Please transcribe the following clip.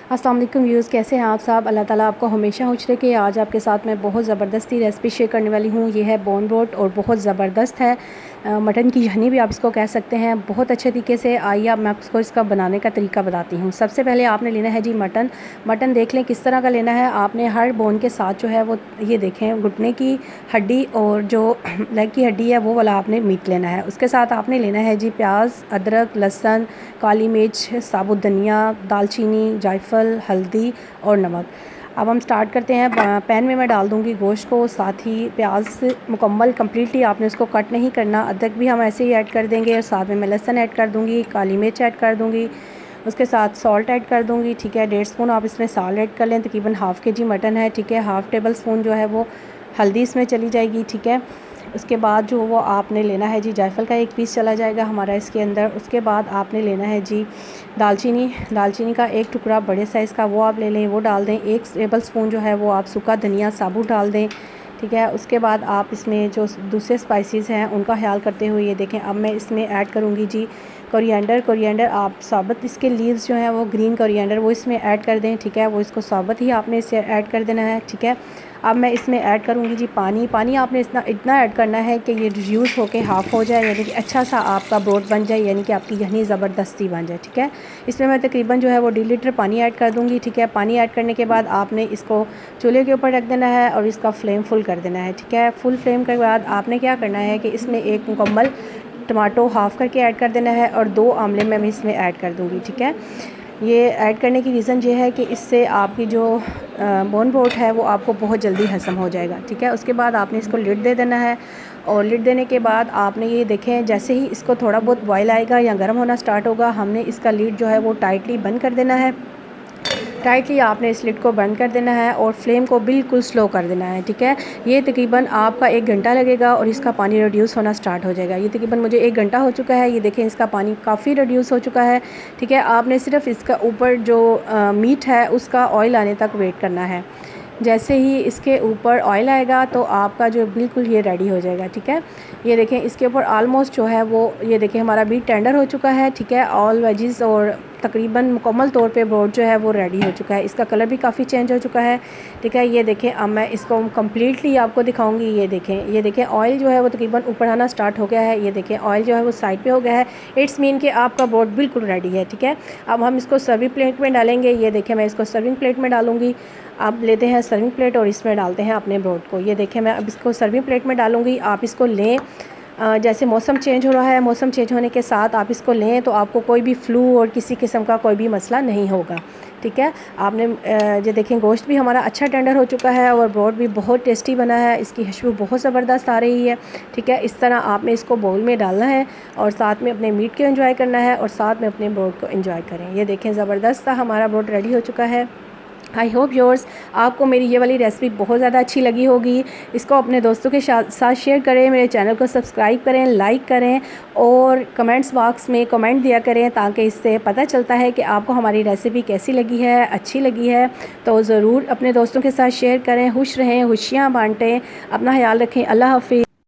अस्सलाम वालेकुम व्यूज़, कैसे हैं आप सब। अल्लाह ताला आपको हमेशा खुश रखे। आज आपके साथ मैं बहुत ज़बरदस्ती रेसिपी शेयर करने वाली हूँ। ये है बोन ब्रोथ और बहुत ज़बरदस्त है। मटन की यखनी भी आप इसको कह सकते हैं। बहुत अच्छे तरीके से आइए अब मैं आपको इसका बनाने का तरीका बताती हूँ। सबसे पहले आपने लेना है जी मटन देख लें किस तरह का लेना है। आपने हर बोन के साथ जो है वो ये देखें घुटने की हड्डी और जो लेग की हड्डी है वो वाला आपने मीट लेना है। उसके साथ आपने लेना है जी प्याज, अदरक, लहसुन, काली मिर्च, साबुत धनिया, दालचीनी, जायफल, हल्दी और नमक। अब हम स्टार्ट करते हैं। पैन में मैं डाल दूंगी गोश्त को, साथ ही प्याज मुकम्मल कम्प्लीटली आपने उसको कट नहीं करना। अदरक भी हम ऐसे ही ऐड कर देंगे और साथ में मैं लहसुन ऐड कर दूंगी, काली मिर्च ऐड कर दूंगी, उसके साथ सॉल्ट ऐड कर दूंगी। ठीक है, 1.5 स्पून आप इसमें सॉल्ट ऐड कर लें। तकरीबन हाफ़ के जी मटन है। ठीक है, हाफ़ टेबल स्पून जो है वो हल्दी इसमें चली जाएगी। ठीक है, उसके बाद जो वो आपने लेना है जी जायफल का 1 पीस चला जाएगा हमारा इसके अंदर। उसके बाद आपने लेना है जी दालचीनी का 1 टुकड़ा बड़े साइज़ का वो आप ले लें, वो डाल दें। 1 टेबल स्पून जो है वो आप सूखा धनिया साबुत डाल दें। ठीक है, उसके बाद आप इसमें जो दूसरे स्पाइसेस हैं उनका ख्याल करते हुए ये देखें अब मैं इसमें ऐड करूँगी जी कोरिएंडर। आप साबुत इसके लीव्स जो हैं वो ग्रीन कोरिएंडर वो इसमें ऐड कर दें। ठीक है, वो इसको साबुत ही आपने इसे ऐड कर देना है। ठीक है, अब मैं इसमें ऐड करूँगी जी पानी आपने इतना ऐड करना है कि ये रिड्यूस होके हाफ़ हो जाए, यानी कि अच्छा सा आपका ब्रोथ बन जाए, यानी कि आपकी यखनी ज़बरदस्ती बन जाए। ठीक है, इसमें मैं तकरीबन जो है वो 1.5 लीटर पानी ऐड कर दूँगी। ठीक है, पानी ऐड करने के बाद आपने इसको चूल्हे के ऊपर रख देना है और इसका फ्लेम फुल कर देना है। ठीक है, फुल फ्लेम के बाद आपने क्या करना है कि इसमें एक मुकम्मल टमाटो हाफ़ करके ऐड कर देना है और 2 आमले मैं इसमें ऐड कर दूँगी। ठीक है, ये ऐड करने की रीज़न ये है कि इससे आपकी जो बोन ब्रोथ है वो आपको बहुत जल्दी हज़म हो जाएगा। ठीक है, उसके बाद आपने इसको लिड दे देना है और लिड देने के बाद आपने ये देखें जैसे ही इसको थोड़ा बहुत बॉयल आएगा या गर्म होना स्टार्ट होगा, हमने इसका लिड जो है वो टाइटली बंद कर देना है। टाइटली आपने इस लिड को बंद कर देना है और फ्लेम को बिल्कुल स्लो कर देना है। ठीक है, ये तकरीबन आपका 1 घंटा लगेगा और इसका पानी रिड्यूस होना स्टार्ट हो जाएगा। ये तकरीबन मुझे 1 घंटा हो चुका है। ये देखें इसका पानी काफ़ी रिड्यूस हो चुका है। ठीक है, आपने सिर्फ इसका ऊपर जो मीट है उसका ऑयल आने तक वेट करना है। जैसे ही इसके ऊपर ऑयल आएगा तो आपका जो बिल्कुल ये रेडी हो जाएगा। ठीक है, ये देखें इसके ऊपर ऑलमोस्ट जो है वो ये देखें हमारा मीट टेंडर हो चुका है। ठीक है, ऑल वेजिस और तकरीबन मुकम्मल तौर पे ब्रोथ जो है वो रेडी हो चुका है। इसका कलर भी काफ़ी चेंज हो चुका है। ठीक है, ये देखें अब मैं इसको कम्प्लीटली आपको दिखाऊंगी। ये देखें ऑयल जो है वो तकरीबन ऊपर आना स्टार्ट हो गया है। ये देखें ऑयल जो है वो साइड पे हो गया है। इट्स मीन कि आपका ब्रोथ बिल्कुल रेडी है। ठीक है, अब हम इसको सर्विंग प्लेट में डालेंगे। ये देखें मैं इसको सर्विंग प्लेट में डालूंगी। आप लेते हैं सर्विंग प्लेट और इसमें डालते हैं अपने ब्रोथ को। ये देखें मैं अब इसको सर्विंग प्लेट में डालूंगी। आप इसको लें, जैसे मौसम चेंज हो रहा है, मौसम चेंज होने के साथ आप इसको लें तो आपको कोई भी फ्लू और किसी किस्म का कोई भी मसला नहीं होगा। ठीक है, आपने ये देखें गोश्त भी हमारा अच्छा टेंडर हो चुका है और ब्रोथ भी बहुत टेस्टी बना है। इसकी खुशबू बहुत ज़बरदस्त आ रही है। ठीक है, इस तरह आपने इसको बाउल में डालना है और साथ में अपने मीट को एंजॉय करना है और साथ में अपने ब्रोथ को एंजॉय करें। ये देखें ज़बरदस्त सा हमारा ब्रोथ रेडी हो चुका है। आई होप योर्स आपको मेरी ये वाली रेसिपी बहुत ज़्यादा अच्छी लगी होगी। इसको अपने दोस्तों के साथ शेयर करें, मेरे चैनल को सब्सक्राइब करें, लाइक करें और कमेंट्स बॉक्स में कमेंट दिया करें ताकि इससे पता चलता है कि आपको हमारी रेसिपी कैसी लगी है, अच्छी लगी है। तो ज़रूर अपने दोस्तों के साथ शेयर करें। खुश रहें, खुशियाँ बांटें, अपना ख्याल रखें। अल्लाह हाफ़िज़।